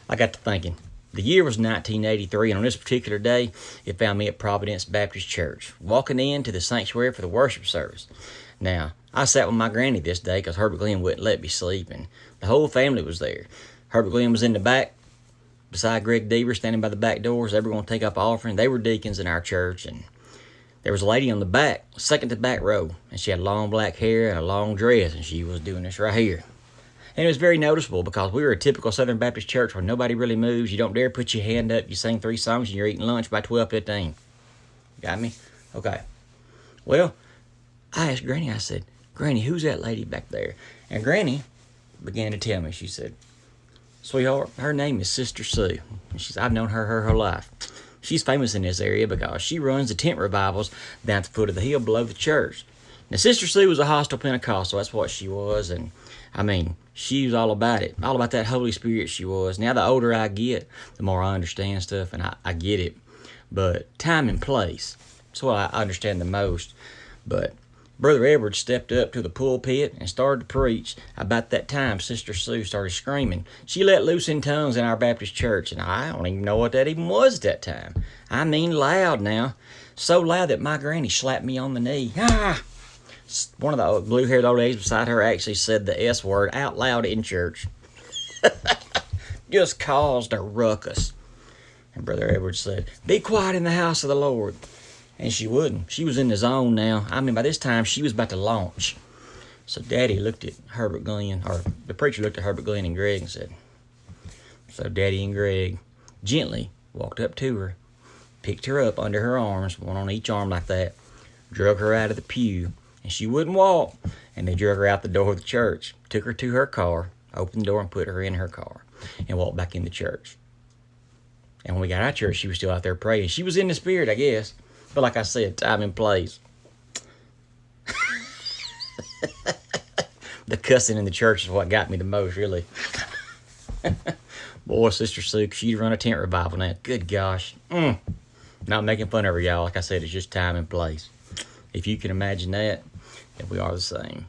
I got to thinking. The year was 1983, and on this particular day, it found me at Providence Baptist Church, walking into the sanctuary for the worship service. Now, I sat with my granny this day because Herbert Glenn wouldn't let me sleep, and the whole family was there. Herbert Glenn was in the back, beside Greg Deaver, standing by the back doors. They were going to take up offering. They were deacons in our church, and there was a lady on the back, second to back row, and she had long black hair and a long dress, and she was doing this right here. And it was very noticeable because we were a typical Southern Baptist church where nobody really moves. You don't dare put your hand up. You sing 3 songs and you're eating lunch by 12:15. Got me? Okay. Well, I asked Granny, I said, Granny, who's that lady back there? And Granny began to tell me. She said, sweetheart, her name is Sister Sue. And she said, I've known her whole life. She's famous in this area because she runs the tent revivals down at the foot of the hill below the church. Now, Sister Sue was a Hostel Pentecostal. That's what she was. And, I mean, she was all about it. All about that Holy Spirit she was. Now, the older I get, the more I understand stuff, and I get it. But time and place, that's what I understand the most. But Brother Edward stepped up to the pulpit and started to preach. About that time, Sister Sue started screaming. She let loose in tongues in our Baptist church, and I don't even know what that even was at that time. I mean loud now. So loud that my granny slapped me on the knee. Ah! One of the blue-haired old ladies beside her actually said the S word out loud in church. Just caused a ruckus. And Brother Edward said, be quiet in the house of the Lord. And she wouldn't. She was in the zone now. I mean, by this time, she was about to launch. So Daddy looked at Herbert Glenn, or the preacher looked at Herbert Glenn and Greg and said, so Daddy and Greg gently walked up to her, picked her up under her arms, one on each arm like that, drug her out of the pew, and she wouldn't walk, and they drug her out the door of the church, took her to her car, opened the door and put her in her car, and walked back in the church. And when we got out of church, she was still out there praying. She was in the spirit, I guess. But like I said, time and place. The cussing in the church is what got me the most, really. Boy, Sister Sue, she'd run a tent revival now. Good gosh. Not making fun of her, y'all. Like I said, it's just time and place. If you can imagine that, then we are the same.